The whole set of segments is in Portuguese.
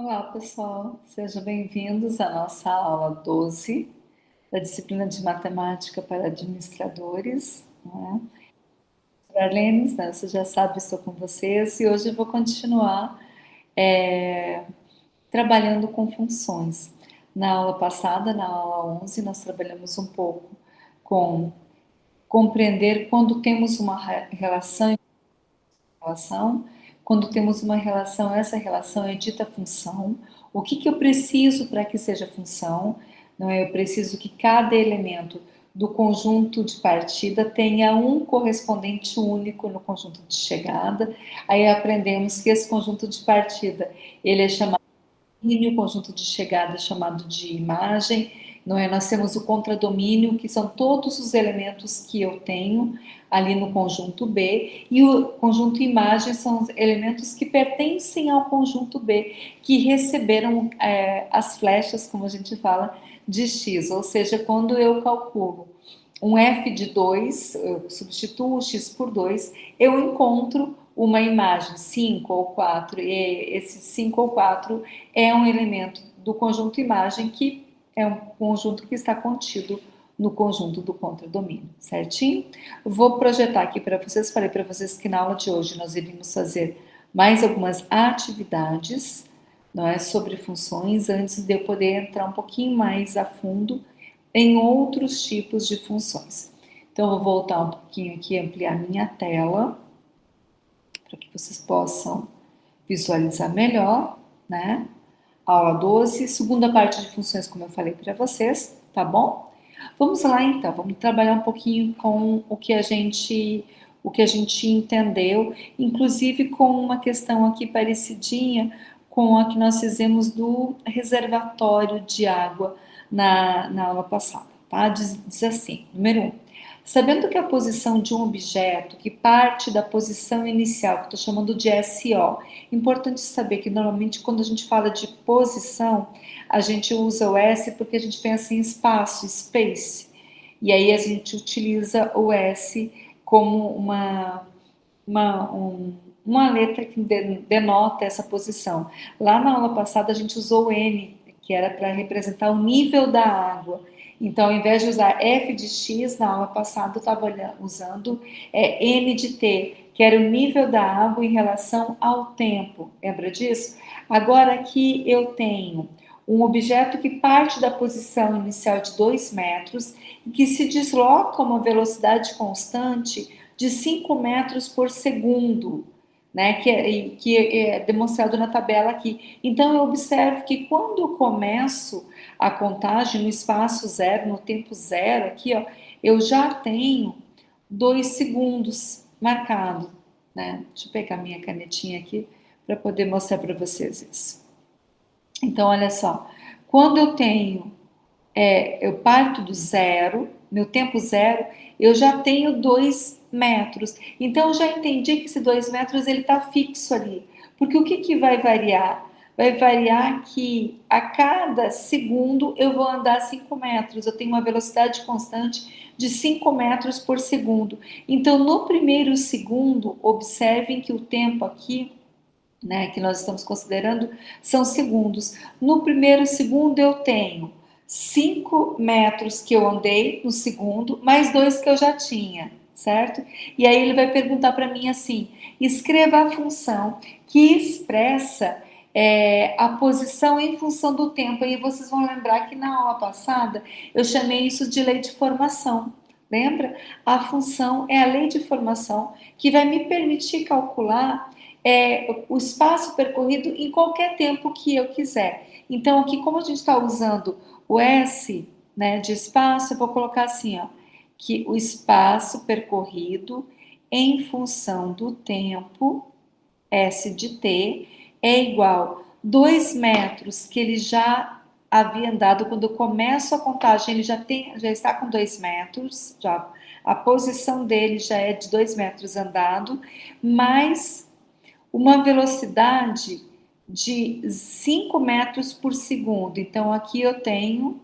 Olá, pessoal. Sejam bem-vindos à nossa aula 12 da disciplina de Matemática para Administradores, não é? Arlenes, né? Você já sabe, estou com vocês e hoje eu vou continuar é, trabalhando com funções. Na aula passada, na aula 11, nós trabalhamos um pouco com compreender quando temos uma relação, quando temos uma relação, essa relação é dita função. O que eu preciso para que seja função? Não é? Eu preciso que cada elemento do conjunto de partida tenha um correspondente único no conjunto de chegada. Aí aprendemos que esse conjunto de partida, ele é chamado de o conjunto de chegada é chamado de imagem, não é? Nós temos o contradomínio, que são todos os elementos que eu tenho ali no conjunto B, e o conjunto imagem são os elementos que pertencem ao conjunto B, que receberam as flechas, como a gente fala, de X, ou seja, quando eu calculo um f de 2, eu substituo o x por 2, eu encontro uma imagem 5 ou 4, e esse 5 ou 4 é um elemento do conjunto imagem, que é um conjunto que está contido no conjunto do contradomínio, certinho? Vou projetar aqui para vocês, falei para vocês que na aula de hoje nós iríamos fazer mais algumas atividades, não é, sobre funções, antes de eu poder entrar um pouquinho mais a fundo em outros tipos de funções. Então, eu vou voltar um pouquinho aqui, ampliar minha tela, para que vocês possam visualizar melhor, né? Aula 12, segunda parte de funções, como eu falei para vocês, tá bom? Vamos lá então, vamos trabalhar um pouquinho com o que a gente entendeu, inclusive com uma questão aqui parecidinha com a que nós fizemos do reservatório de água na aula passada, tá? Diz assim, número 1. Sabendo que a posição de um objeto que parte da posição inicial, que estou chamando de SO, importante saber que normalmente quando a gente fala de posição, a gente usa o S porque a gente pensa em espaço, space, e aí a gente utiliza o S como uma letra que denota essa posição. Lá na aula passada a gente usou o N, que era para representar o nível da água. Então, ao invés de usar F de X, na aula passada eu estava usando N de T, que era o nível da água em relação ao tempo. Lembra disso? Agora aqui eu tenho um objeto que parte da posição inicial de 2 metros e que se desloca a uma velocidade constante de 5 metros por segundo, né, que é demonstrado na tabela aqui. Então, eu observo que quando eu começo a contagem no espaço zero, no tempo zero, aqui, ó, eu já tenho 2 segundos marcado, né? Deixa eu pegar minha canetinha aqui para poder mostrar para vocês isso. Então, olha só, quando eu parto do zero, meu tempo zero, eu já tenho 2 metros. Então, eu já entendi que esse 2 metros ele está fixo ali. Porque o que vai variar? Vai variar que a cada segundo eu vou andar 5 metros. Eu tenho uma velocidade constante de 5 metros por segundo. Então, no primeiro segundo, observem que o tempo aqui, né, que nós estamos considerando, são segundos. No primeiro segundo eu tenho 5 metros que eu andei no segundo, mais 2 que eu já tinha, certo? E aí ele vai perguntar para mim assim, escreva a função que expressa a posição em função do tempo. E vocês vão lembrar que na aula passada eu chamei isso de lei de formação. Lembra? A função é a lei de formação que vai me permitir calcular o espaço percorrido em qualquer tempo que eu quiser. Então, aqui, como a gente está usando o S, né, de espaço, eu vou colocar assim, ó, que o espaço percorrido em função do tempo, S de T, é igual 2 metros que ele já havia andado. Quando eu começo a contagem, ele já está com 2 metros, a posição dele já é de 2 metros andado, mais uma velocidade de 5 metros por segundo. Então, aqui eu tenho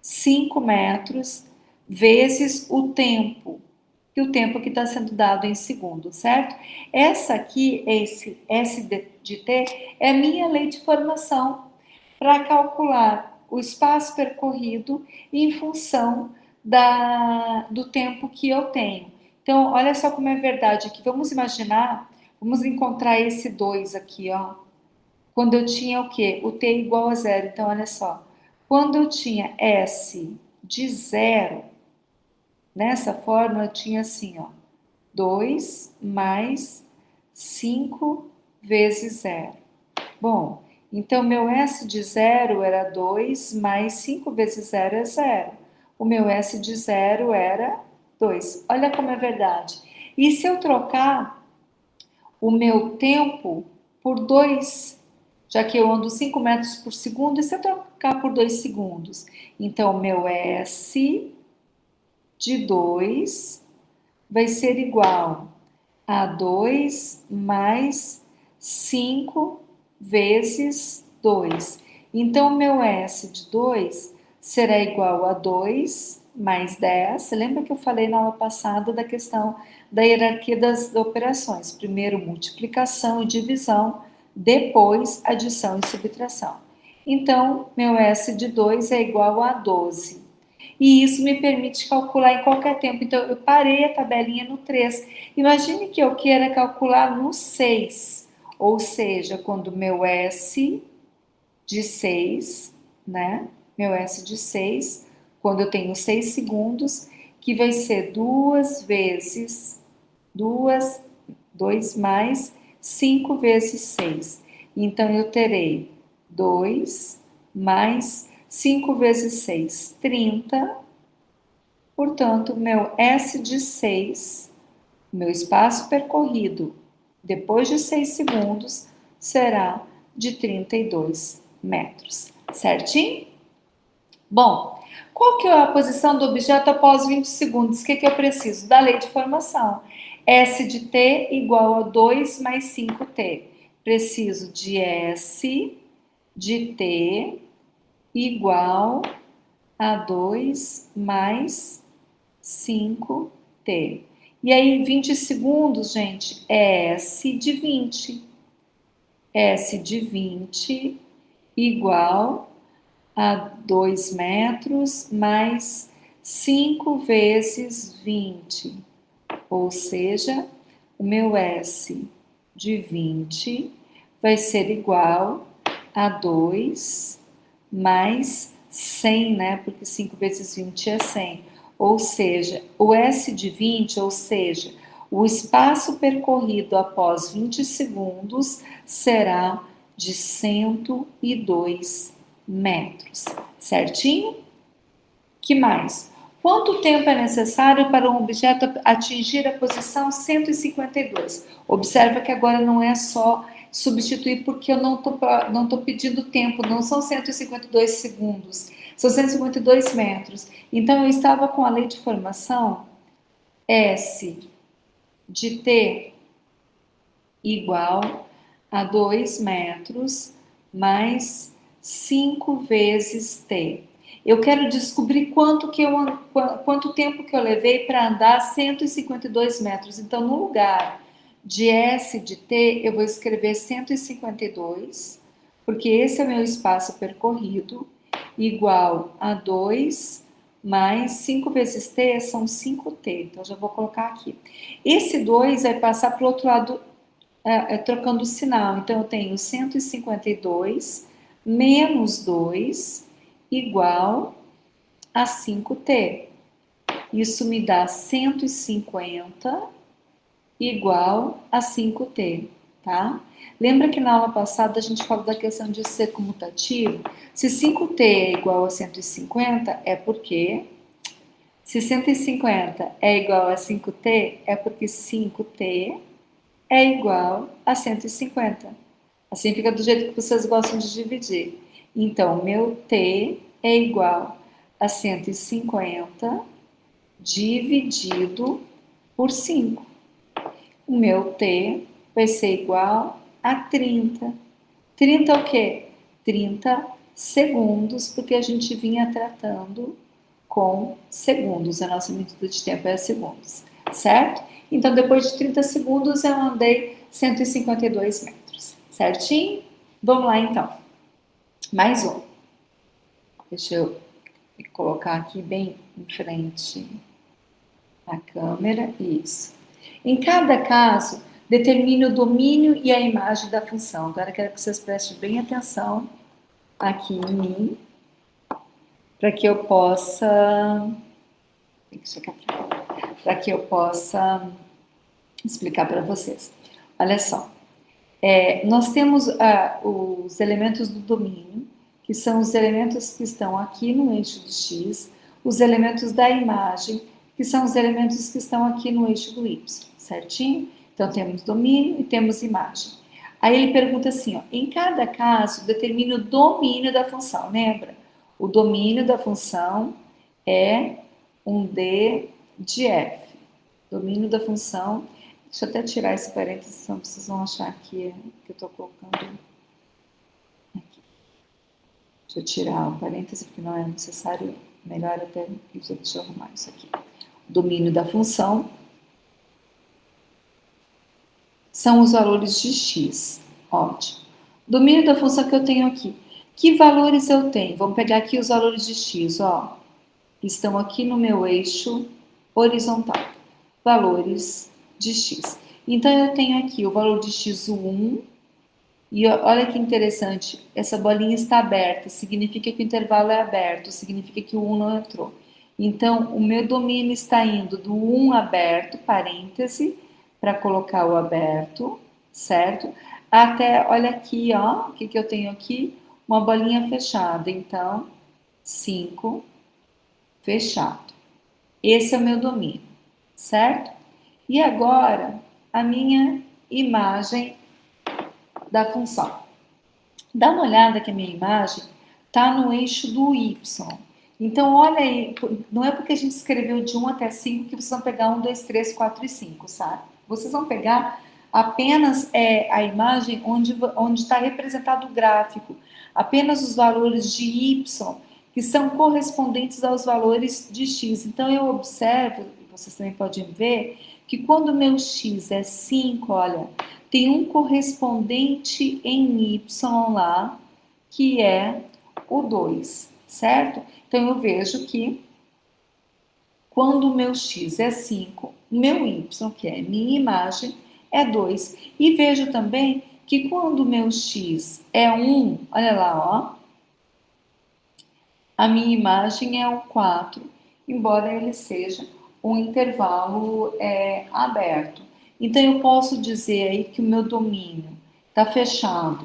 5 metros vezes o tempo. que o tempo que está sendo dado em segundos, certo? Essa aqui, esse S de T, é a minha lei de formação para calcular o espaço percorrido em função do tempo que eu tenho. Então, olha só como é verdade aqui. Vamos imaginar, vamos encontrar esse 2 aqui, ó. Quando eu tinha o quê? O t igual a zero. Então, olha só. Quando eu tinha S de zero, nessa forma eu tinha assim, ó. 2 mais 5 vezes zero. Bom, então meu S de zero era 2 mais 5 vezes zero é zero. O meu S de zero era 2. Olha como é verdade. E se eu trocar o meu tempo por 2, já que eu ando 5 metros por segundo, e se eu trocar por 2 segundos? Então, meu S de 2 vai ser igual a 2 mais 5 vezes 2. Então, meu S de 2 será igual a 2 mais 10. Você lembra que eu falei na aula passada da questão da hierarquia das operações? Primeiro multiplicação e divisão, depois adição e subtração. Então, meu S de 2 é igual a 12. E isso me permite calcular em qualquer tempo. Então, eu parei a tabelinha no 3. Imagine que eu queira calcular no 6, ou seja, quando meu S de 6, né? Meu S de 6, quando eu tenho 6 segundos, que vai ser 2 vezes 2, 2 mais 5 vezes 6. Então, eu terei 2 mais 5 vezes 6, 30. Portanto, meu S de 6, meu espaço percorrido depois de 6 segundos, será de 32 metros. Certinho? Bom, qual que é a posição do objeto após 20 segundos? O que eu preciso? Da lei de formação. S de t igual a 2 mais 5t. Preciso de S de t igual a 2 mais 5t. E aí, 20 segundos, gente, é S de 20. S de 20 igual a 2 metros mais 5 vezes 20. Ou seja, o meu S de 20 vai ser igual a 2 mais 100, né? Porque 5 vezes 20 é 100. Ou seja, o S de 20, ou seja, o espaço percorrido após 20 segundos será de 102 metros. Certinho? Que mais? Quanto tempo é necessário para um objeto atingir a posição 152? Observa que agora não é só substituir, porque eu não tô pedindo tempo, não são 152 segundos, são 152 metros. Então, eu estava com a lei de formação S de T igual a 2 metros mais 5 vezes T. Eu quero descobrir quanto tempo que eu levei para andar 152 metros. Então, no lugar de S de T, eu vou escrever 152, porque esse é o meu espaço percorrido, igual a 2 mais 5 vezes T são 5T. Então, já vou colocar aqui. Esse 2 vai passar para o outro lado, trocando o sinal. Então, eu tenho 152 menos 2 igual a 5t. Isso me dá 150 igual a 5t, tá? Lembra que na aula passada a gente falou da questão de ser comutativo? Se 5t é igual a 150, é porque... Se 150 é igual a 5t, é porque 5t é igual a 150. Assim fica do jeito que vocês gostam de dividir. Então, meu t é igual a 150 dividido por 5. O meu t vai ser igual a 30. 30 o quê? 30 segundos, porque a gente vinha tratando com segundos. A nossa medida de tempo é segundos. certo? Então, depois de 30 segundos, eu andei 152 metros, certinho? Vamos lá, então. Mais um. Deixa eu colocar aqui bem em frente a câmera. Isso. Em cada caso, determine o domínio e a imagem da função. Agora, eu quero que vocês prestem bem atenção aqui em mim, para que eu possa... Para que eu possa explicar para vocês. Olha só. Nós temos os elementos do domínio, que são os elementos que estão aqui no eixo de X, os elementos da imagem, que são os elementos que estão aqui no eixo do Y, certinho? Então, temos domínio e temos imagem. Aí ele pergunta assim, ó, em cada caso, determine o domínio da função, lembra? O domínio da função é um D de F. Domínio da função. Deixa eu até tirar esse parênteses, senão vocês vão achar que eu estou colocando aqui. Deixa eu tirar o parêntese, porque não é necessário. Melhor até, deixa eu arrumar isso aqui. Domínio da função são os valores de x. Ótimo. Domínio da função que eu tenho aqui. Que valores eu tenho? Vamos pegar aqui os valores de x, ó. Estão aqui no meu eixo horizontal. Valores de x. Então, eu tenho aqui o valor de x1, e olha que interessante, essa bolinha está aberta, significa que o intervalo é aberto, significa que o 1 não entrou. Então, o meu domínio está indo do 1 aberto, parêntese, para colocar o aberto, certo? Até, olha aqui, ó, o que eu tenho aqui? Uma bolinha fechada, então, 5, fechado. Esse é o meu domínio, certo? E agora, a minha imagem da função. Dá uma olhada que a minha imagem está no eixo do Y. Então, olha aí, não é porque a gente escreveu de 1 até 5 que vocês vão pegar 1, 2, 3, 4 e 5, sabe? Vocês vão pegar apenas a imagem onde está representado o gráfico, apenas os valores de Y, que são correspondentes aos valores de X. Então, eu observo, vocês também podem ver, que quando o meu X é 5, olha, tem um correspondente em Y lá, que é o 2, certo? Então, eu vejo que quando o meu X é 5, o meu Y, que é minha imagem, é 2. E vejo também que quando o meu X é 1, olha lá, ó, a minha imagem é o 4, embora ele seja um intervalo aberto. Então, eu posso dizer aí que o meu domínio está fechado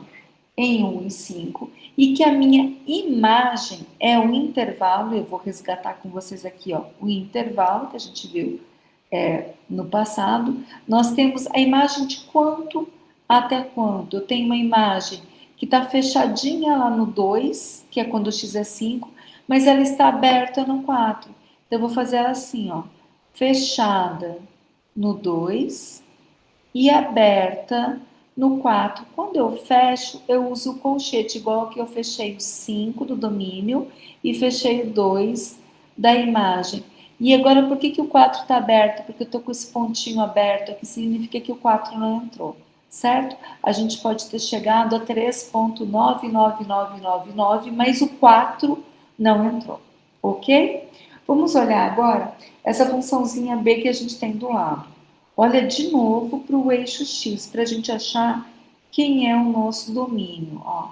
em 1 e 5 e que a minha imagem é um intervalo, eu vou resgatar com vocês aqui, ó, o intervalo que a gente viu no passado. Nós temos a imagem de quanto até quanto. Eu tenho uma imagem que está fechadinha lá no 2, que é quando o x é 5, mas ela está aberta no 4. Então, eu vou fazer ela assim, ó, fechada no 2 e aberta no 4. Quando eu fecho, eu uso o colchete, igual que eu fechei o 5 do domínio e fechei o 2 da imagem. E agora, por que o 4 está aberto? Porque eu estou com esse pontinho aberto aqui, significa que o 4 não entrou, certo? A gente pode ter chegado a 3,99999, mas o 4 não entrou, ok? Vamos olhar agora essa funçãozinha b que a gente tem do lado. Olha de novo para o eixo x, para a gente achar quem é o nosso domínio. Ó,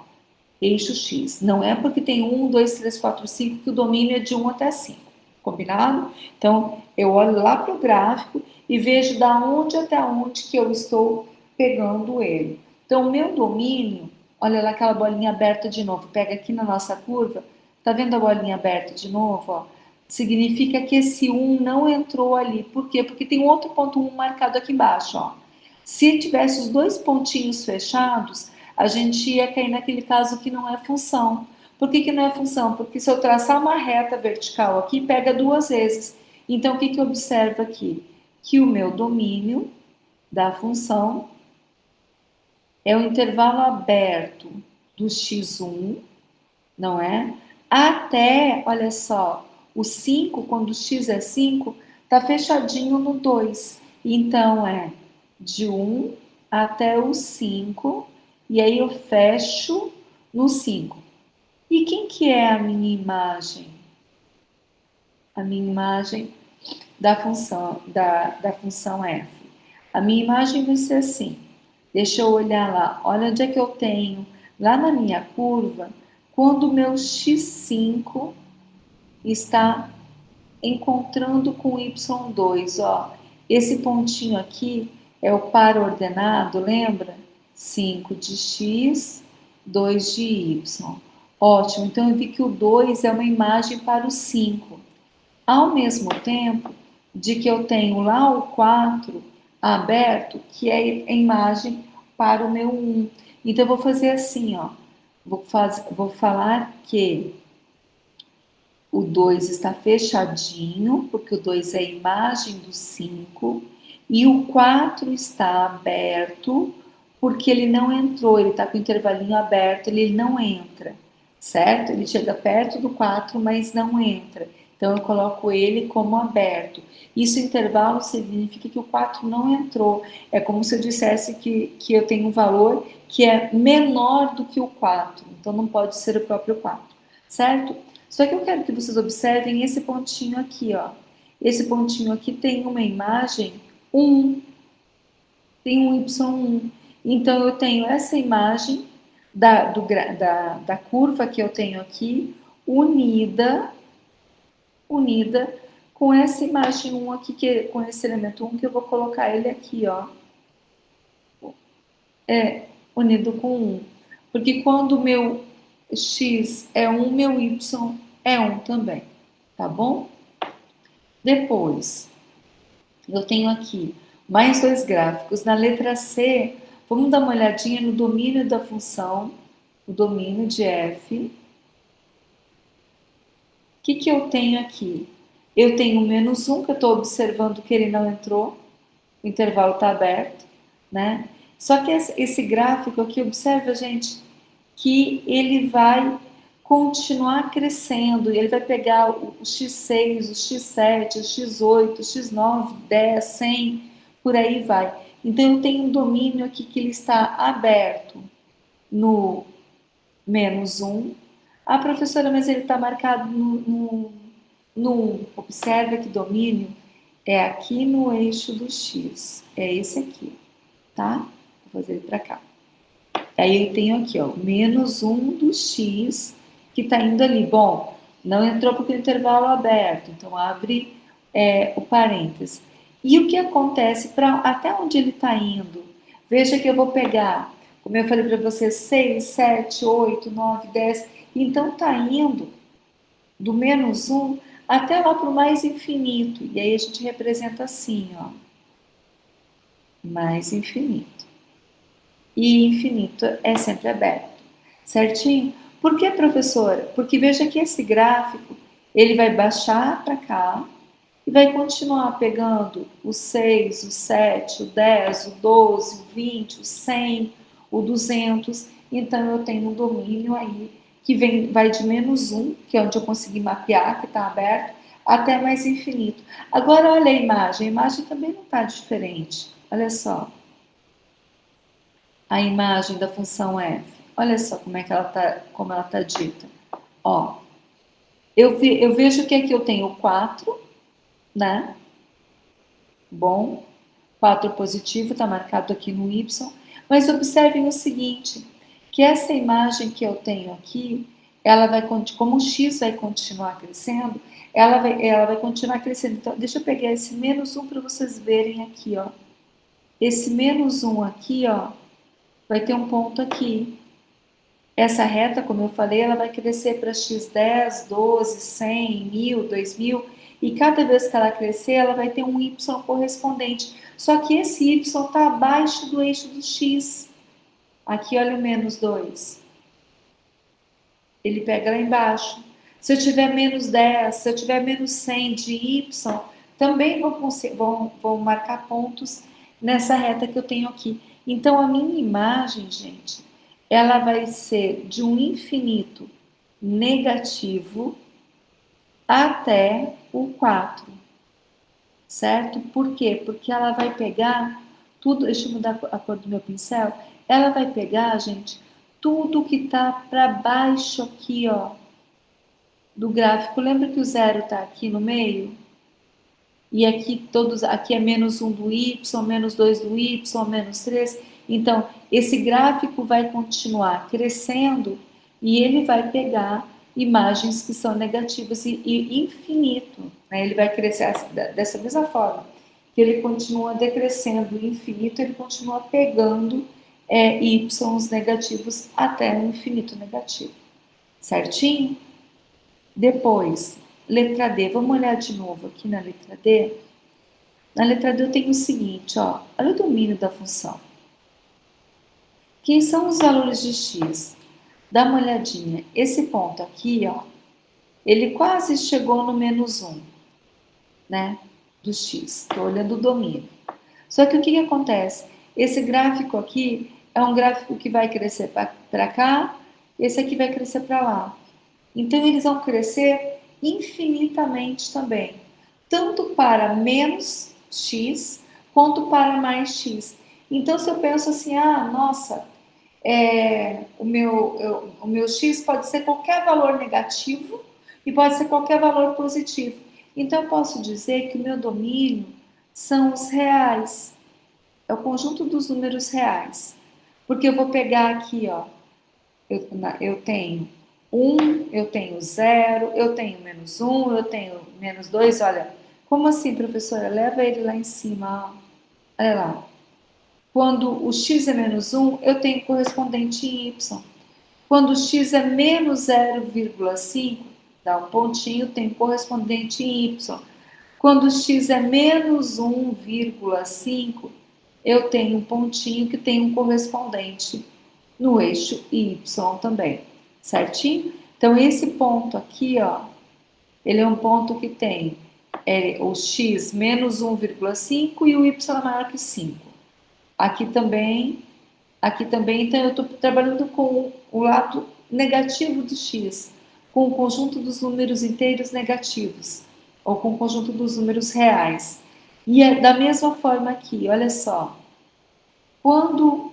eixo x. Não é porque tem 1, 2, 3, 4, 5 que o domínio é de 1 até 5. Combinado? Então, eu olho lá para o gráfico e vejo da onde até onde que eu estou pegando ele. Então, o meu domínio, olha lá aquela bolinha aberta de novo. Pega aqui na nossa curva. Tá vendo a bolinha aberta de novo? Ó? Significa que esse 1 não entrou ali. Por quê? Porque tem outro ponto 1 marcado aqui embaixo. Ó. Se tivesse os dois pontinhos fechados, a gente ia cair naquele caso que não é função. Por que não é função? Porque se eu traçar uma reta vertical aqui, pega duas vezes. Então, o que eu observo aqui? Que o meu domínio da função é o intervalo aberto do x1, não é? Até, olha só, o 5, quando o x é 5, Está fechadinho no 2. Então, é de 1 até o 5, e aí eu fecho no 5. E quem que é a minha imagem? A minha imagem da função f. A minha imagem vai ser assim. Deixa eu olhar lá. Olha onde é que eu tenho. Lá na minha curva, quando o meu x5 está encontrando com y2, ó. Esse pontinho aqui é o par ordenado, lembra? 5 de x, 2 de y. Ótimo, então eu vi que o 2 é uma imagem para o 5. Ao mesmo tempo de que eu tenho lá o 4 aberto, que é a imagem para o meu 1. Então eu vou fazer assim, ó. Vou falar que o 2 está fechadinho, porque o 2 é a imagem do 5, e o 4 está aberto, porque ele não entrou, ele está com o intervalinho aberto, ele não entra, certo? Ele chega perto do 4, mas não entra. Então, eu coloco ele como aberto. Isso, intervalo, significa que o 4 não entrou. É como se eu dissesse que eu tenho um valor que é menor do que o 4. Então, não pode ser o próprio 4, certo? Só que eu quero que vocês observem esse pontinho aqui, ó. Esse pontinho aqui tem uma imagem 1, tem um y1. Então, eu tenho essa imagem da curva que eu tenho aqui, unida com essa imagem 1 aqui, com esse elemento 1, que eu vou colocar ele aqui, ó. Unido com 1. Porque quando o meu x é 1, meu y é 1 também, tá bom? Depois, eu tenho aqui mais dois gráficos. Na letra C, vamos dar uma olhadinha no domínio da função, o domínio de f. O que eu tenho aqui? Eu tenho menos 1, que eu estou observando que ele não entrou, o intervalo está aberto, né? Só que esse gráfico aqui, observa, gente, que ele vai continuar crescendo, e ele vai pegar o x6, o x7, o x8, o x9, 10, 100, por aí vai. Então, eu tenho um domínio aqui que ele está aberto no menos 1. Ah, professora, mas ele está marcado no 1. Observa que domínio é aqui no eixo do x. É esse aqui, tá? Vou fazer ele para cá. Aí eu tenho aqui, ó, menos 1 do x, que está indo ali. Bom, não entrou porque o intervalo é aberto, então abre o parênteses. E o que acontece até onde ele está indo? Veja que eu vou pegar, como eu falei para vocês, 6, 7, 8, 9, 10. Então está indo do menos 1 até lá para o mais infinito. E aí a gente representa assim, ó, mais infinito. E infinito é sempre aberto, certinho? Por que, professora? Porque veja que esse gráfico, ele vai baixar para cá e vai continuar pegando o 6, o 7, o 10, o 12, o 20, o 100, o 200. Então, eu tenho um domínio aí que vai de menos 1, que é onde eu consegui mapear, que está aberto, até mais infinito. Agora, olha a imagem também não está diferente. Olha só a imagem da função f. Olha só como ela tá dita. Ó, eu vejo que aqui eu tenho 4, né? Bom, 4 positivo, está marcado aqui no y. Mas observem o seguinte, que essa imagem que eu tenho aqui, ela vai, como o x vai continuar crescendo, ela vai continuar crescendo. Então, deixa eu pegar esse menos 1 para vocês verem aqui, ó. Esse menos 1 aqui, ó, vai ter um ponto aqui. Essa reta, como eu falei, ela vai crescer para x10, 12, 100, 1000, 2000, e cada vez que ela crescer, ela vai ter um y correspondente. Só que esse y está abaixo do eixo do x. Aqui, olha o menos 2. Ele pega lá embaixo. Se eu tiver menos 10, se eu tiver menos 100 de y, também vou marcar pontos nessa reta que eu tenho aqui. Então, a minha imagem, gente, ela vai ser de um infinito negativo até o 4. certo? Por quê? Porque ela vai pegar tudo, deixa eu mudar a cor do meu pincel, ela vai pegar, gente, tudo que está para baixo aqui, ó, do gráfico. Lembra que o zero está aqui no meio? E aqui todos, aqui é menos um do y, menos 2 do y, menos 3. Então, esse gráfico vai continuar crescendo e ele vai pegar imagens que são negativas e infinito. Né? Ele vai crescer dessa mesma forma. Que ele continua decrescendo infinito, ele continua pegando y's negativos até o infinito negativo. Certinho? Depois, letra D. Vamos olhar de novo aqui na letra D. Na letra D eu tenho o seguinte, ó. Olha o domínio da função. Quem são os valores de x? Dá uma olhadinha. Esse ponto aqui, ó, ele quase chegou no menos 1, né? Do x. Estou olhando o domínio. Só que o que acontece? Esse gráfico aqui é um gráfico que vai crescer para cá, esse aqui vai crescer para lá. Então, eles vão crescer infinitamente também, tanto para menos x, quanto para mais x. Então, se eu penso assim, nossa, o meu x pode ser qualquer valor negativo e pode ser qualquer valor positivo. Então, eu posso dizer que o meu domínio são os reais, é o conjunto dos números reais. Porque eu vou pegar aqui, ó, eu tenho 1, eu tenho 0, eu tenho menos 1, eu tenho menos 2. Olha, como assim, professora? Leva ele lá em cima. Ó. Olha lá. Quando o x é menos 1, eu tenho correspondente em y. Quando o x é menos 0,5, dá um pontinho, tem correspondente em y. Quando o x é menos 1,5, eu tenho um pontinho que tem um correspondente no eixo y também, certinho? Então, esse ponto aqui, ó, ele é um ponto que tem o x menos 1,5 e o y é maior que 5. Aqui também, então eu estou trabalhando com o lado negativo do x, com o conjunto dos números inteiros negativos, ou com o conjunto dos números reais. E é da mesma forma aqui, olha só. Quando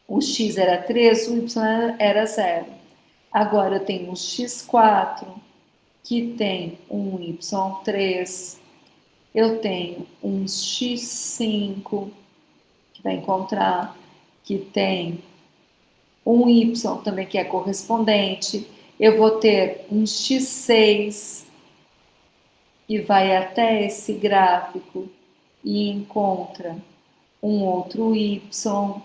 o x era 3, o y era 0. Agora eu tenho um x4, que tem um y3. Eu tenho um x5, que vai encontrar, que tem um y também, que é correspondente. Eu vou ter um x6, que vai até esse gráfico e encontra um outro y.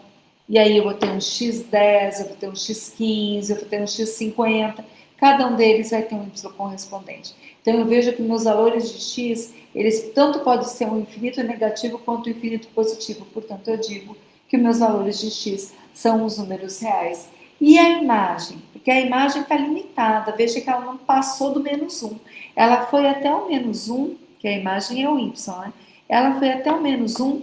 E aí eu vou ter um x10, eu vou ter um x15, eu vou ter um x50. Cada um deles vai ter um y correspondente. Então eu vejo que meus valores de x, eles tanto podem ser um infinito negativo quanto um infinito positivo. Portanto, eu digo que meus valores de x são os números reais. E a imagem? Porque a imagem está limitada. Veja que ela não passou do menos 1. Ela foi até o menos 1, que a imagem é o y, né? Ela foi até o menos 1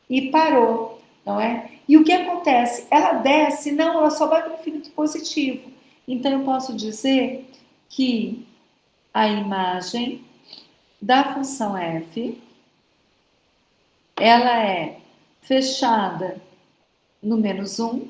e parou, não é? E o que acontece? Ela desce, não, ela só vai para o infinito positivo. Então, eu posso dizer que a imagem da função f, ela é fechada no menos 1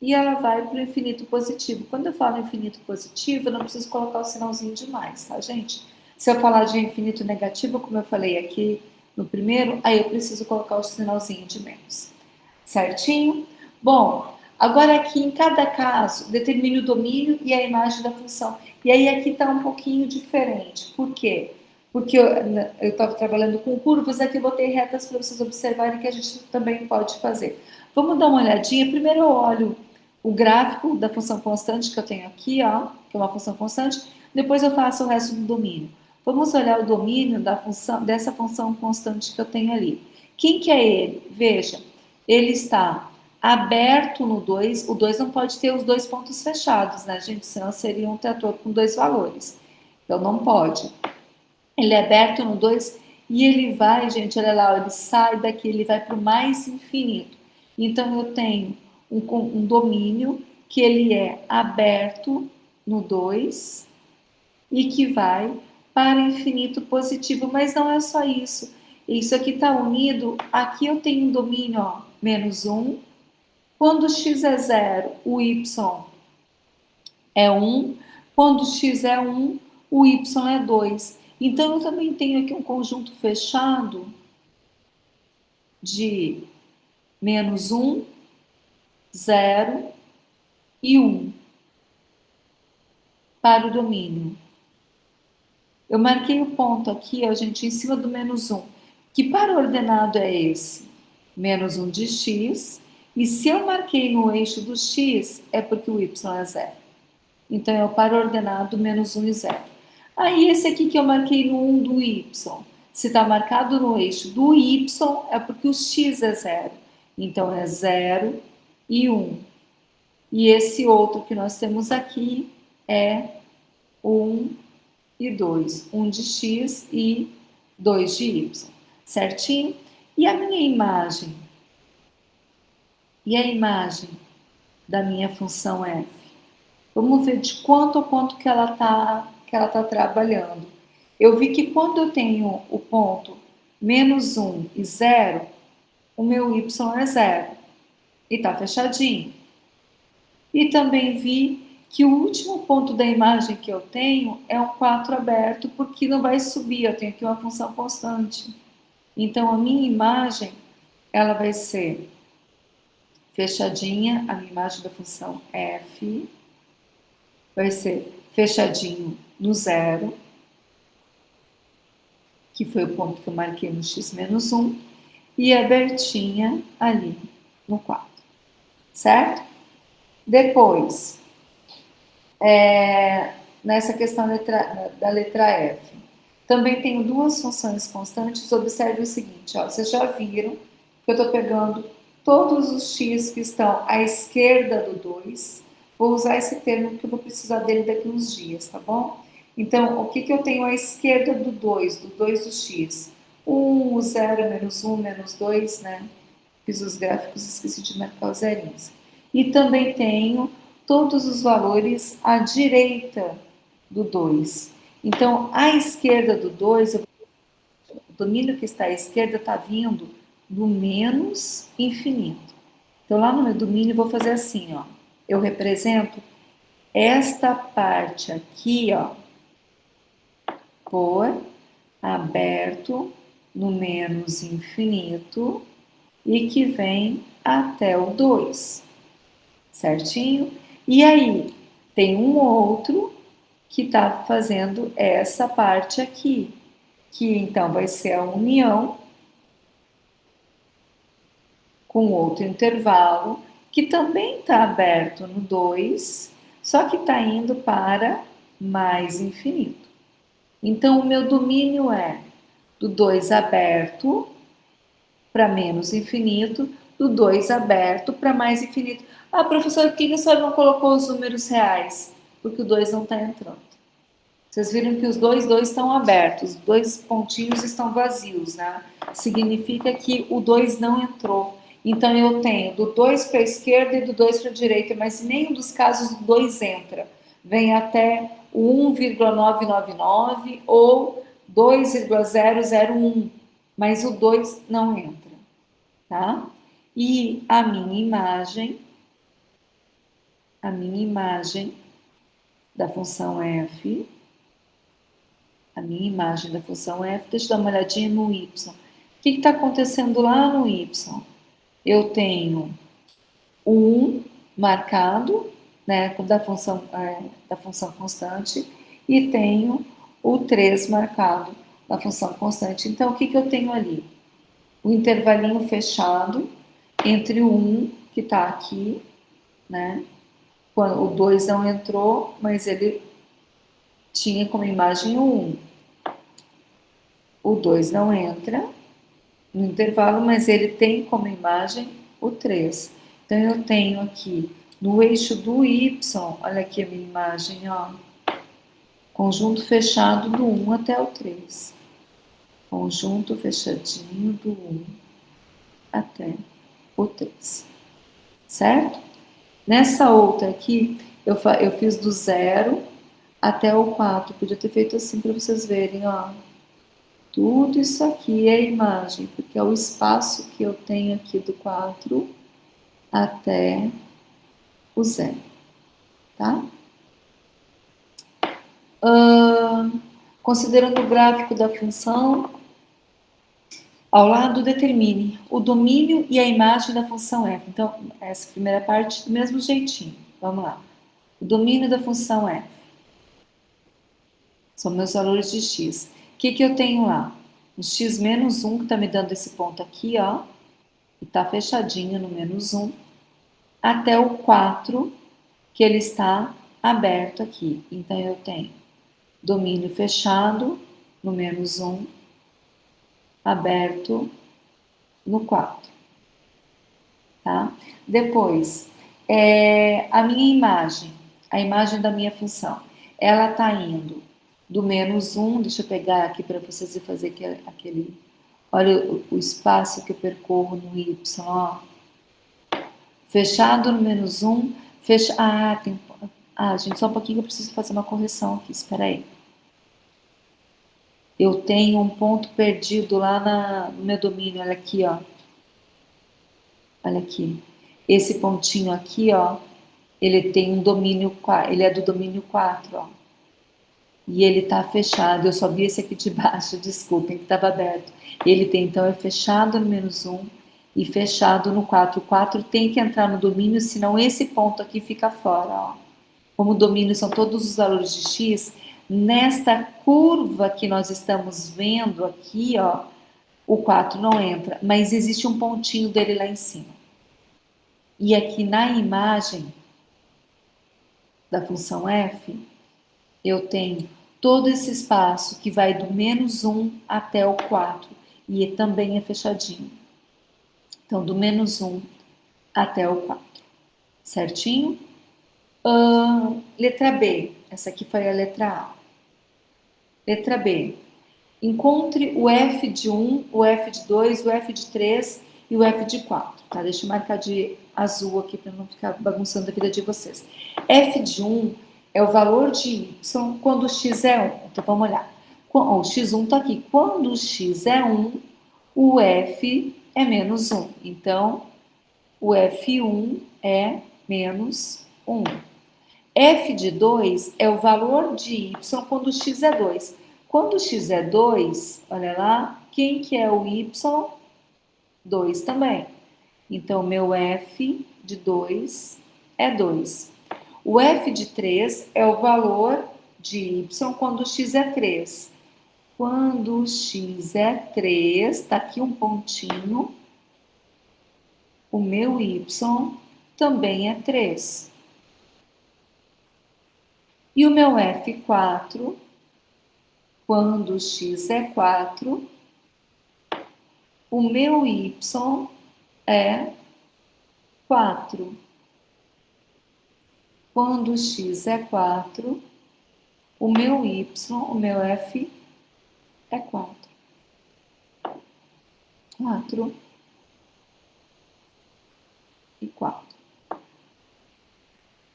e ela vai para o infinito positivo. Quando eu falo infinito positivo, eu não preciso colocar o sinalzinho de mais, tá, gente? Se eu falar de infinito negativo, como eu falei aqui no primeiro, aí eu preciso colocar o sinalzinho de menos. Certinho? Bom, agora aqui em cada caso, determine o domínio e a imagem da função. E aí aqui está um pouquinho diferente. Por quê? Porque eu estava trabalhando com curvas, aqui eu botei retas para vocês observarem que a gente também pode fazer. Vamos dar uma olhadinha. Primeiro eu olho o gráfico da função constante que eu tenho aqui, ó, que é uma função constante. Depois eu faço o resto do domínio. Vamos olhar o domínio da função, dessa função constante que eu tenho ali. Quem que é ele? Veja, ele está aberto no 2, o 2 não pode ter os dois pontos fechados, né, gente? Senão seria um trator com dois valores. Então, não pode. Ele é aberto no 2 e ele vai, gente, olha lá, ele sai daqui, ele vai para o mais infinito. Então, eu tenho um domínio que ele é aberto no 2 e que vai para infinito positivo, mas não é só isso. Isso aqui está unido, aqui eu tenho um domínio, ó, menos 1. Quando x é 0, o y é 1. Quando x é 1, o y é 2. Então, eu também tenho aqui um conjunto fechado de menos 1, 0 e 1 para o domínio. Eu marquei o ponto aqui, ó, gente, em cima do menos 1. Que par ordenado é esse? Menos 1 de x. E se eu marquei no eixo do x, é porque o y é 0. Então, é o par ordenado menos 1 e 0. Aí, esse aqui que eu marquei no 1 do y. Se está marcado no eixo do y, é porque o x é 0. Então, é 0 e 1. E esse outro que nós temos aqui é 1 e 2. 1 de x e 2 de y. Certinho? E a minha imagem? E a imagem da minha função f? Vamos ver de quanto a quanto que ela tá trabalhando. Eu vi que quando eu tenho o ponto menos 1 e 0, o meu y é 0. E está fechadinho. E também vi que o último ponto da imagem que eu tenho é um 4 aberto, porque não vai subir, eu tenho aqui uma função constante. Então, a minha imagem, ela vai ser fechadinha, a minha imagem da função f vai ser fechadinho no 0, que foi o ponto que eu marquei no x menos 1, e abertinha ali no 4, certo? Depois, nessa questão da letra F, também tenho duas funções constantes. Observe o seguinte, ó, vocês já viram que eu estou pegando todos os x que estão à esquerda do 2. Vou usar esse termo porque eu vou precisar dele daqui uns dias, tá bom? Então, o que eu tenho à esquerda do 2 do x? 1, 0, menos 1, menos 2, né? Fiz os gráficos, esqueci de marcar os zerinhos. E também tenho todos os valores à direita do 2. Então, à esquerda do 2, o domínio que está à esquerda está vindo do menos infinito. Então, lá no meu domínio, eu vou fazer assim, ó. Eu represento esta parte aqui, ó, por aberto no menos infinito e que vem até o 2, certinho? E aí, tem um outro que está fazendo essa parte aqui, que então vai ser a união com outro intervalo, que também está aberto no 2, só que está indo para mais infinito. Então, o meu domínio é do 2 aberto para menos infinito, do 2 aberto para mais infinito. Ah, professor, por que a senhora não colocou os números reais? Porque o 2 não está entrando. Vocês viram que os dois estão abertos, os dois pontinhos estão vazios, né? Significa que o 2 não entrou. Então, eu tenho do 2 para a esquerda e do 2 para a direita, mas em nenhum dos casos o 2 entra. Vem até o 1,999 ou 2,001, mas o 2 não entra, tá? E a minha imagem da função f, deixa eu dar uma olhadinha no y. O que está acontecendo lá no y? Eu tenho o 1 marcado, né, da função constante, e tenho o 3 marcado da função constante. Então, o que eu tenho ali? O intervalinho fechado entre o 1, que está aqui, né? Quando o 2 não entrou, mas ele tinha como imagem o 1. O 2 não entra no intervalo, mas ele tem como imagem o 3. Então, eu tenho aqui no eixo do y, olha aqui a minha imagem, ó, conjunto fechado do 1 até o 3. Conjunto fechadinho do 1 até o 3. Certo? Nessa outra aqui, eu fiz do 0 até o 4. Podia ter feito assim para vocês verem, ó. Tudo isso aqui é a imagem, porque é o espaço que eu tenho aqui do 4 até o 0, tá? Considerando o gráfico da função, ao lado determine o domínio e a imagem da função f. Então, essa primeira parte do mesmo jeitinho. Vamos lá. O domínio da função f são meus valores de x. O que eu tenho lá? O x menos 1, que está me dando esse ponto aqui, ó, e está fechadinho no menos 1, até o 4, que ele está aberto aqui. Então, eu tenho domínio fechado no menos 1, aberto no 4. Tá? Depois, a minha imagem, a imagem da minha função, ela está indo do menos 1, deixa eu pegar aqui para vocês fazer aquele, olha o espaço que eu percorro no y, ó. Fechado no menos 1, gente, só um pouquinho que eu preciso fazer uma correção aqui, espera aí. Eu tenho um ponto perdido lá no meu domínio, olha aqui, ó. Olha aqui. Esse pontinho aqui, ó, ele tem um domínio, ele é do domínio 4, ó. E ele tá fechado, eu só vi esse aqui de baixo, desculpem, que estava aberto. Ele tem, então, é fechado no menos 1 e fechado no 4. O 4 tem que entrar no domínio, senão esse ponto aqui fica fora, ó. Como o domínio são todos os valores de x, nesta curva que nós estamos vendo aqui, ó, o 4 não entra, mas existe um pontinho dele lá em cima. E aqui na imagem da função f, eu tenho todo esse espaço que vai do menos 1 até o 4, e também é fechadinho. Então, do menos 1 até o 4. Certinho? Letra B. Essa aqui foi a letra A. Letra B. Encontre o f de 1, o f de 2, o f de 3 e o f de 4. Tá? Deixa eu marcar de azul aqui para não ficar bagunçando a vida de vocês. F de 1 é o valor de y quando x é 1. Então, vamos olhar. O x1 está aqui. Quando o x é 1, o f é menos 1. Então, o f1 é menos 1. F de 2 é o valor de y quando o x é 2. Quando o x é 2, olha lá, quem que é o y? 2 também. Então, meu f de 2 é 2. O f de 3 é o valor de y quando o x é 3. Quando o x é 3, está aqui um pontinho, o meu y também é 3. E o meu f4, quando o x é 4, o meu y é 4. Quando o x é 4, o meu y, o meu f é 4. 4 e 4.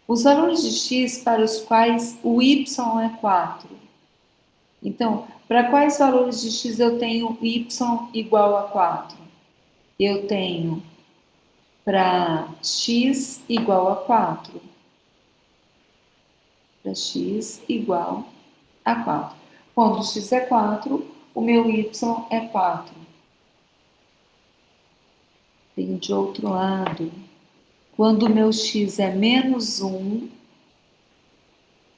Os valores de x para os quais o y é 4. Então, para quais valores de x eu tenho y igual a 4? Eu tenho para x igual a 4. Para x igual a 4. Quando x é 4, o meu y é 4. Tenho de outro lado. Quando o meu x é menos 1,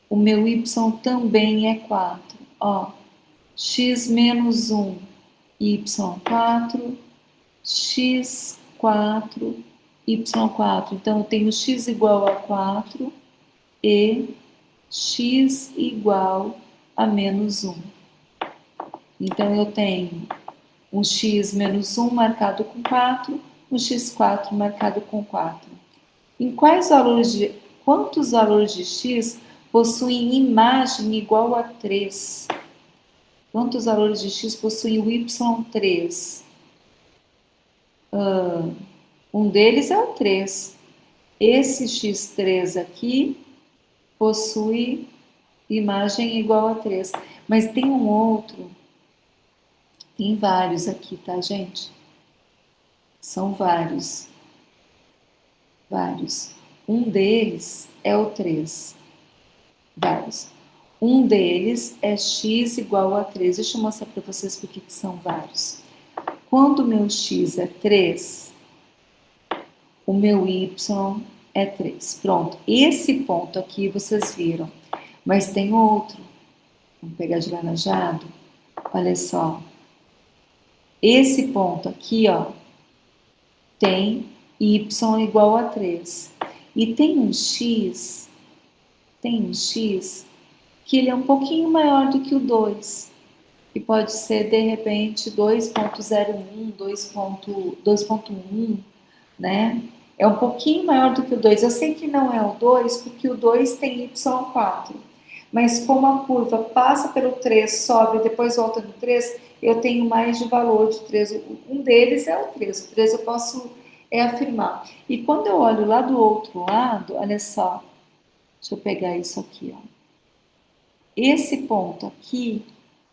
o meu y também é 4. Ó, x menos 1, y 4, x 4, y 4. Então, eu tenho x igual a 4 e x igual a menos 1. Então, eu tenho um x menos 1 marcado com 4, um x4 marcado com 4. Em quantos valores de x possuem imagem igual a 3? Quantos valores de x possui o y3? Um deles é o 3. Esse x3 aqui possui imagem igual a 3. Mas tem um outro, tem vários aqui, tá, gente? São vários, vários. Um deles é o 3. Vários. Um deles é x igual a 3. Deixa eu mostrar para vocês por que são vários. Quando o meu x é 3, o meu y é 3. Pronto. Esse ponto aqui vocês viram. Mas tem outro. Vamos pegar de laranjado. Olha só. Esse ponto aqui, ó, tem y igual a 3. E tem um x que ele é um pouquinho maior do que o 2. Que pode ser, de repente, 2.01, 2.1, né? É um pouquinho maior do que o 2. Eu sei que não é o 2, porque o 2 tem y4. Mas como a curva passa pelo 3, sobe e depois volta no 3, eu tenho mais de valor de 3. Um deles é o 3. O 3 eu posso afirmar. E quando eu olho lá do outro lado, olha só, deixa eu pegar isso aqui, ó. Esse ponto aqui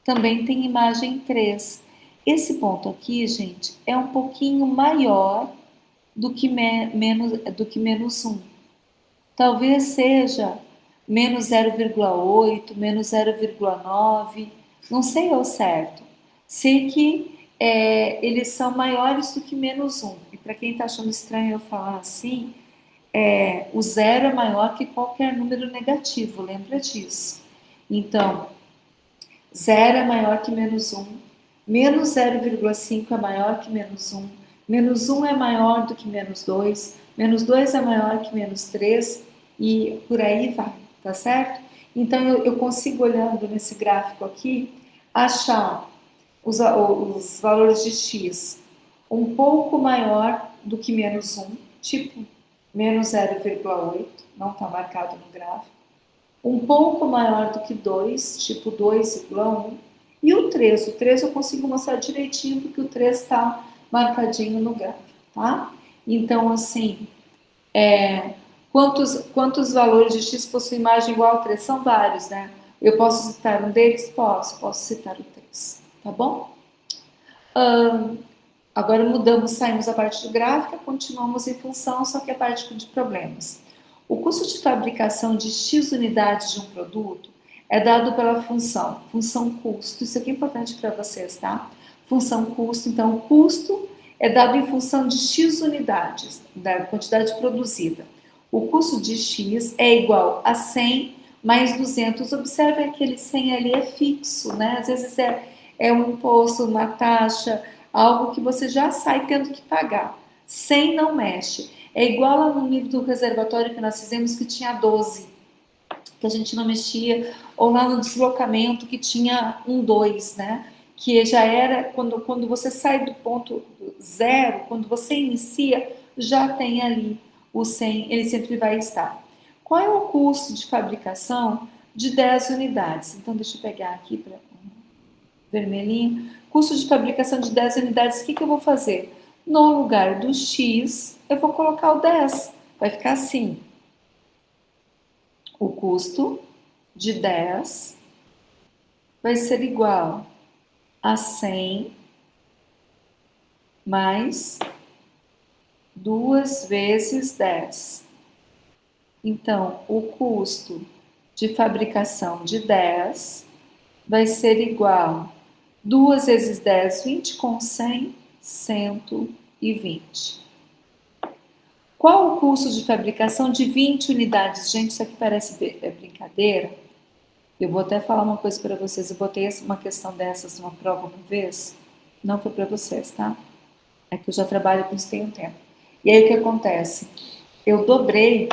também tem imagem 3. Esse ponto aqui, gente, é um pouquinho maior do que menos 1. Talvez seja menos 0,8, menos 0,9, não sei ao certo. Sei que eles são maiores do que menos 1. E para quem está achando estranho eu falar assim, o zero é maior que qualquer número negativo, lembra disso. Então, 0 é maior que menos 1, menos 0,5 é maior que menos 1 é maior do que menos 2 é maior que menos 3 e por aí vai, tá certo? Então eu consigo, olhando nesse gráfico aqui, achar os valores de x um pouco maior do que menos 1, tipo menos 0,8, não está marcado no gráfico, um pouco maior do que 2, tipo 2,1, e o 3 eu consigo mostrar direitinho porque o 3 está marcadinho no gráfico, tá? Então, assim, quantos valores de x possuem imagem igual a 3? São vários, né? Eu posso citar um deles? Posso citar o 3, tá bom? Agora mudamos, saímos da parte de gráfica, continuamos em função, só que a parte de problemas. O custo de fabricação de X unidades de um produto é dado pela função custo. Isso aqui é importante para vocês, tá? Função custo, então o custo é dado em função de X unidades, da quantidade produzida. O custo de X é igual a 100 mais 200. Observe que aquele 100 ali é fixo, né? Às vezes é um imposto, uma taxa, algo que você já sai tendo que pagar. 100 não mexe. É igual lá no livro do reservatório que nós fizemos, que tinha 12, que a gente não mexia, ou lá no deslocamento que tinha 2, né? Que já era, quando você sai do ponto zero, quando você inicia, já tem ali o 100, ele sempre vai estar. Qual é o custo de fabricação de 10 unidades? Então, deixa eu pegar aqui para vermelhinho. Custo de fabricação de 10 unidades, o que eu vou fazer? No lugar do X, eu vou colocar o 10. Vai ficar assim. O custo de 10 vai ser igual a 100 mais 2 vezes 10. Então, o custo de fabricação de 10 vai ser igual 2 vezes 10, 20 com 100, 120. Qual o custo de fabricação de 20 unidades? Gente, isso aqui parece brincadeira. Eu vou até falar uma coisa para vocês. Eu botei uma questão dessas numa prova uma vez. Não foi para vocês, tá? É que eu já trabalho com isso tem um tempo. E aí o que acontece? Eu dobrei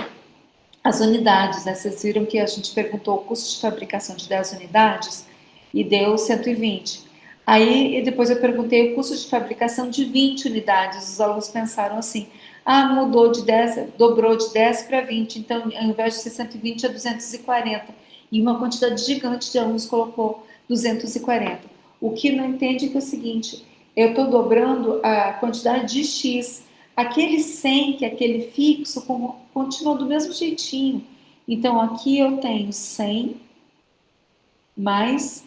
as unidades, né? Vocês viram que a gente perguntou o custo de fabricação de 10 unidades e deu 120. Aí depois eu perguntei o custo de fabricação de 20 unidades. Os alunos pensaram assim: mudou de 10, dobrou de 10 para 20, então ao invés de ser 120 é 240. E uma quantidade gigante de alunos colocou 240. O que não entende é que é o seguinte: eu estou dobrando a quantidade de X. Aquele 100, que é aquele fixo, continua do mesmo jeitinho. Então aqui eu tenho 100 mais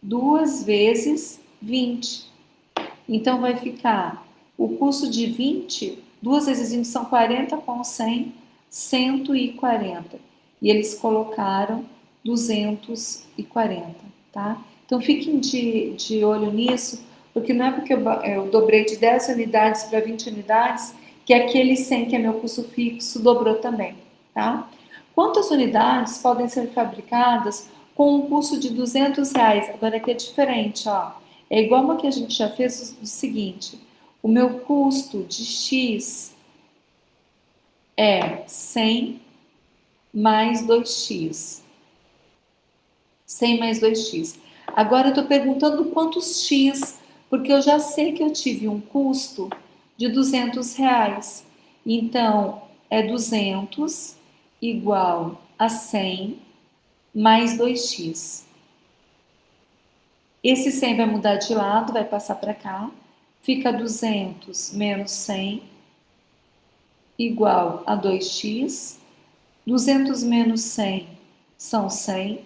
2 vezes 20. Então, vai ficar o custo de 20, 2 vezes 20 são 40 com 100, 140. E eles colocaram 240, tá? Então, fiquem de olho nisso, porque não é porque eu dobrei de 10 unidades para 20 unidades que aquele 100, que é meu custo fixo, dobrou também, tá? Quantas unidades podem ser fabricadas com um custo de R$ 200? Agora aqui é diferente, ó. É igual uma que a gente já fez o seguinte: o meu custo de X é 100 mais 2x. 100 mais 2x. Agora eu estou perguntando quantos x, porque eu já sei que eu tive um custo de R$ 200. Então, é 200 igual a 100 mais 2x. Esse 100 vai mudar de lado, vai passar para cá. Fica 200 menos 100 igual a 2x. 200 menos 100 são 100,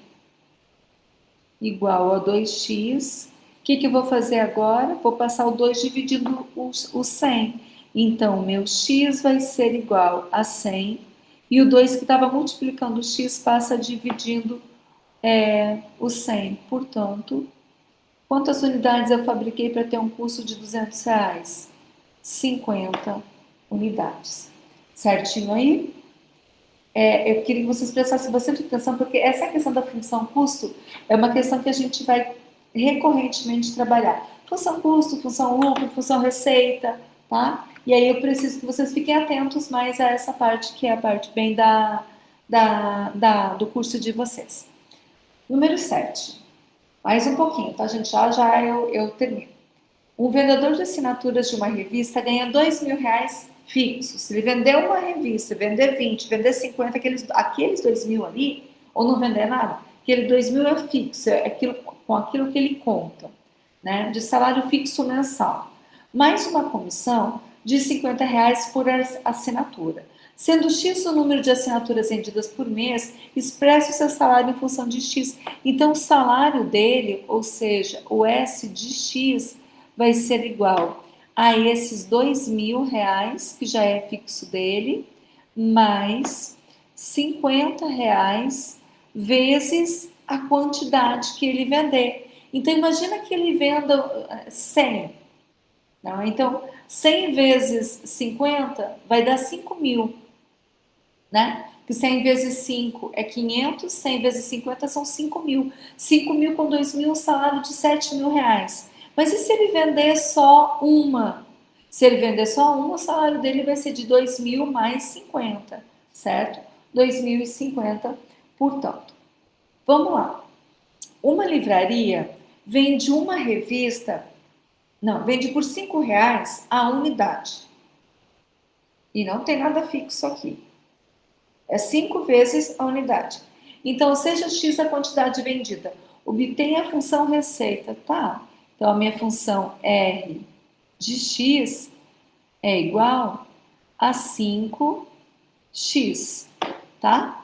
igual a 2x. O que eu vou fazer agora? Vou passar o 2 dividindo o 100. Então, meu x vai ser igual a 100. E o 2 que estava multiplicando o x passa dividindo o 100. Portanto, quantas unidades eu fabriquei para ter um custo de R$ 200? 50 unidades. Certinho aí? Eu queria que vocês prestassem bastante atenção, porque essa questão da função custo é uma questão que a gente vai recorrentemente trabalhar. Função custo, função lucro, função receita, tá? E aí eu preciso que vocês fiquem atentos mais a essa parte, que é a parte bem do curso de vocês. Número 7. Mais um pouquinho, tá, gente? Já eu termino. Um vendedor de assinaturas de uma revista ganha R$ 2.000 fixos. Se ele vender uma revista, vender 20, vender 50, aqueles 2.000 ali, ou não vender nada, aquele 2.000 é fixo, é com aquilo que ele conta, né? De salário fixo mensal. Mais uma comissão de R$ 50 por assinatura. Sendo X o número de assinaturas vendidas por mês, expresse o seu salário em função de X. Então, o salário dele, ou seja, o S de X, vai ser igual a esses R$ 2.000, que já é fixo dele, mais R$ 50 vezes a quantidade que ele vender. Então, imagina que ele venda 100. Não? Então, 100 vezes 50 vai dar 5.000, né? Que 100 vezes 5 é 500, 100 vezes 50 são 5.000. 5.000 com 2.000, um salário de R$ 7.000. Mas e se ele vender só uma? Se ele vender só uma, o salário dele vai ser de 2.000 mais 50, certo? 2.050, portanto. Vamos lá. Uma livraria vende uma revista, não, vende por R$ 5 a unidade. E não tem nada fixo aqui. É 5 vezes a unidade. Então, seja X a quantidade vendida. Obtenha a função receita, tá? Então, a minha função R de X é igual a 5x, tá?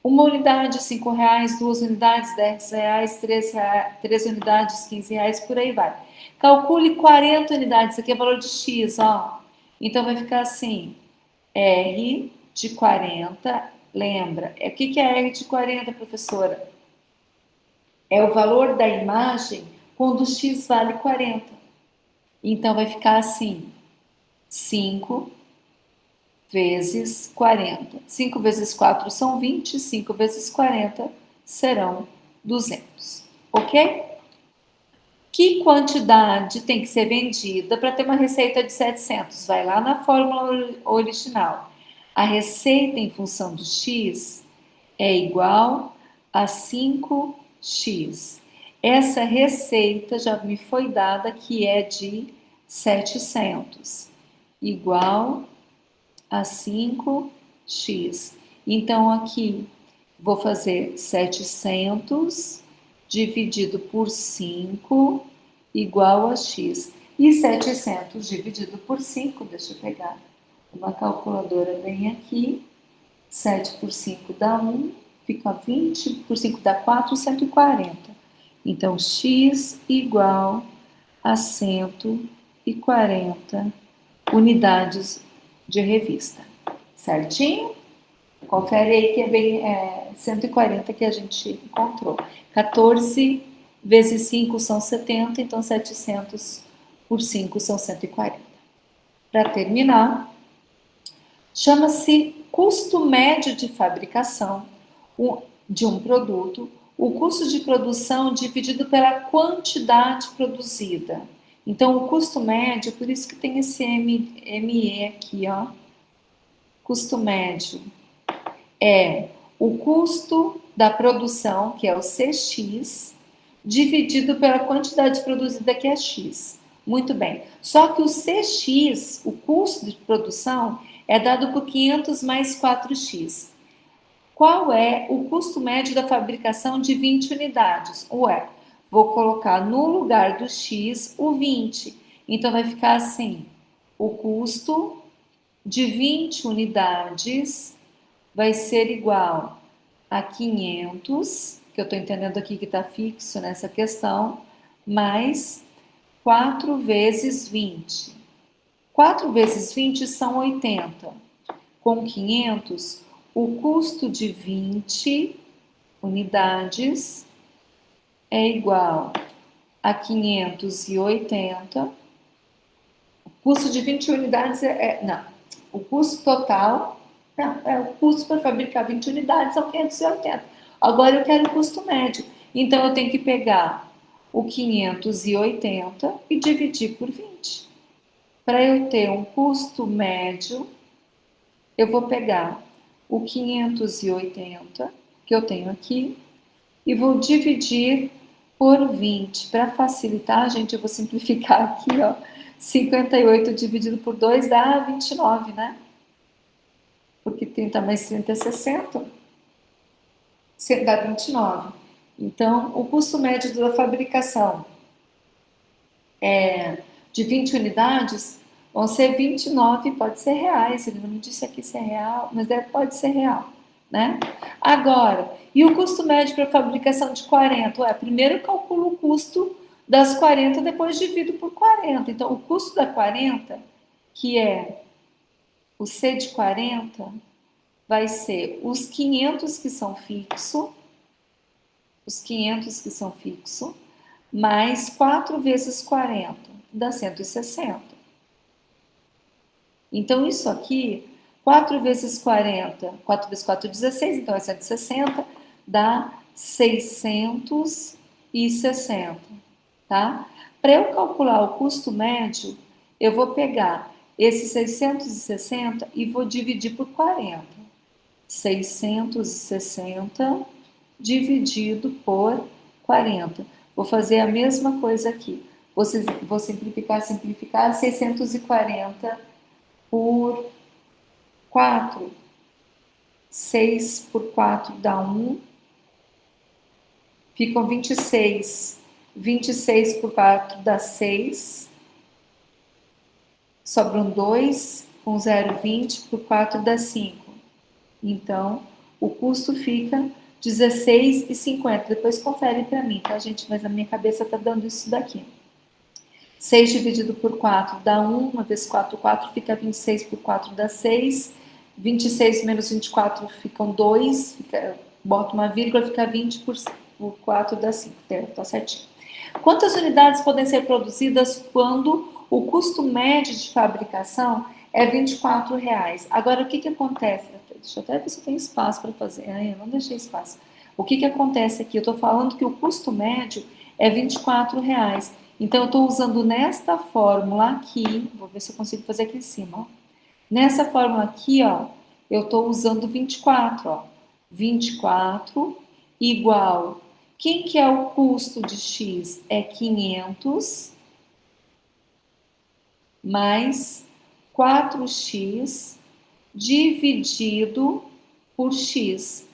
Uma unidade, R$ 5, 2 unidades, R$ 10, 3 unidades, R$ 15, por aí vai. Calcule 40 unidades, aqui é o valor de X, ó. Então, vai ficar assim, R de 40, lembra, o que é R de 40, professora? É o valor da imagem quando X vale 40. Então, vai ficar assim, 5 vezes 40. 5 vezes 4 são 20, 5 vezes 40 serão 200, ok? Que quantidade tem que ser vendida para ter uma receita de 700? Vai lá na fórmula original. A receita em função do x é igual a 5x. Essa receita já me foi dada, que é de 700, igual a 5x. Então, aqui vou fazer 700 dividido por 5 igual a x. E 700 dividido por 5, deixa eu pegar uma calculadora bem aqui. 7 por 5 dá 1, fica 20, por 5 dá 4, 140. Então, x igual a 140 unidades de revista. Certinho? Confere aí que é bem 140 que a gente encontrou. 14 vezes 5 são 70, então 700 por 5 são 140. Para terminar, chama-se custo médio de fabricação de um produto, o custo de produção dividido pela quantidade produzida. Então, o custo médio, por isso que tem esse ME aqui, ó. Custo médio é o custo da produção, que é o CX, dividido pela quantidade produzida, que é X. Muito bem. Só que o CX, o custo de produção, é dado por 500 mais 4x. Qual é o custo médio da fabricação de 20 unidades? Ué, vou colocar no lugar do X o 20. Então, vai ficar assim, o custo de 20 unidades vai ser igual a 500, que eu estou entendendo aqui que está fixo nessa questão, mais 4 vezes 20. 4 vezes 20 são 80. Com 500, o custo de 20 unidades é igual a 580. O custo de 20 unidades não. O custo total, não, é o custo para fabricar 20 unidades são 580. Agora eu quero o custo médio. Então eu tenho que pegar o 580 e dividir por 20. Para eu ter um custo médio, eu vou pegar o 580 que eu tenho aqui e vou dividir por 20. Para facilitar, gente, eu vou simplificar aqui, ó. 58 dividido por 2 dá 29, né? Porque 30 mais 30 é 60. Dá 29. Então, o custo médio da fabricação de 20 unidades vão ser 29, pode ser reais. Ele não me disse aqui se é real, mas pode ser real, né? Agora, e o custo médio para a fabricação de 40? Ué, primeiro eu calculo o custo das 40, depois divido por 40. Então, o custo da 40, que é o C de 40, vai ser os 500 que são fixo, mais 4 vezes 40, dá 160. Então, isso aqui, 4 vezes 40, 4 vezes 4 é 16, então é 160, dá 660, tá? Para eu calcular o custo médio, eu vou pegar esse 660 e vou dividir por 40. 660 dividido por 40. Vou fazer a mesma coisa aqui. Vou simplificar, 640 por 4. 6 por 4 dá 1. Ficam 26. 26 por 4 dá 6. Sobram 2. Com 0,20 por 4 dá 5. Então, o custo fica 16,50. Depois confere para mim, tá, gente? Mas na minha cabeça tá dando isso daqui. 6 dividido por 4 dá 1. 1 vezes 4, 4 fica 26 por 4 dá 6. 26 menos 24 ficam 2. Bota uma vírgula, fica 20 por 4 dá 5. Tá certinho. Quantas unidades podem ser produzidas quando o custo médio de fabricação é R$24? Agora, o que acontece? Deixa eu até ver se eu tenho espaço para fazer. Eu não deixei espaço. O que acontece aqui? Eu estou falando que o custo médio é R$24. Então, eu estou usando nesta fórmula aqui, vou ver se eu consigo fazer aqui em cima. Ó. Nessa fórmula aqui, ó, eu estou usando 24. Ó. 24 igual... Quem que é o custo de X? É 500 mais 4x dividido por x.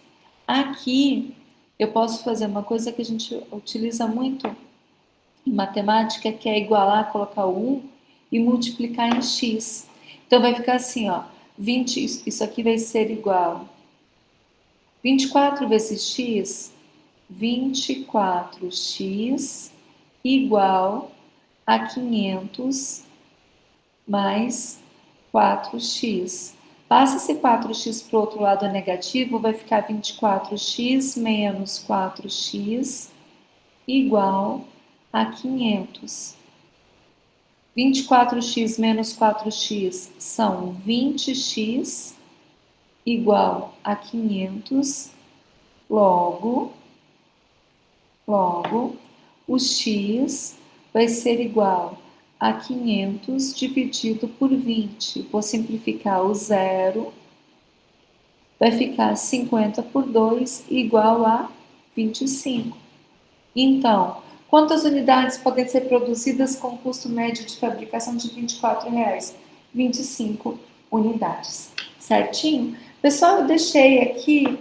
Aqui eu posso fazer uma coisa que a gente utiliza muito em matemática, que é igualar, colocar o 1 e multiplicar em x. Então vai ficar assim, ó, 20, isso aqui vai ser igual 24 vezes x 24x igual a 500 mais 4x. Passa esse 4x para o outro lado negativo, vai ficar 24x menos 4x igual a 500. 24x menos 4x são 20x igual a 500. Logo, o x vai ser igual a 500 dividido por 20. Vou simplificar o zero. Vai ficar 50 por 2 igual a 25. Então, quantas unidades podem ser produzidas com custo médio de fabricação de R$ 24,00? 25 unidades. Certinho? Pessoal, eu deixei aqui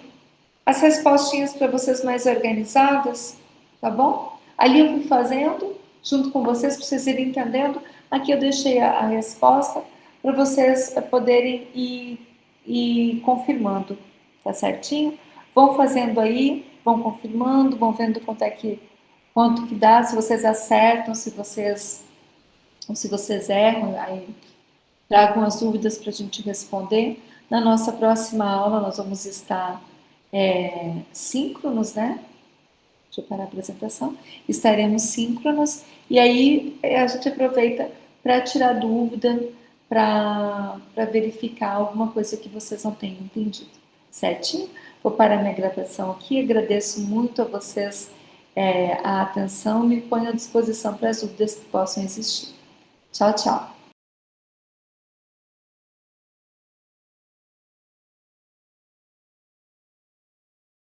as respostinhas para vocês mais organizadas, tá bom? Ali eu fui fazendo, junto com vocês, para vocês irem entendendo. Aqui eu deixei a resposta para vocês poderem ir confirmando, tá certinho? Vão fazendo aí, vão confirmando, vão vendo quanto que dá, se vocês acertam, se vocês erram, aí tragam as dúvidas para a gente responder. Na nossa próxima aula nós vamos estar síncronos, né? Deixa eu parar a apresentação. Estaremos síncronos e aí a gente aproveita para tirar dúvida, para verificar alguma coisa que vocês não tenham entendido. Certinho? Vou parar minha gravação aqui. Agradeço muito a vocês a atenção. Me ponho à disposição para as dúvidas que possam existir. Tchau, tchau.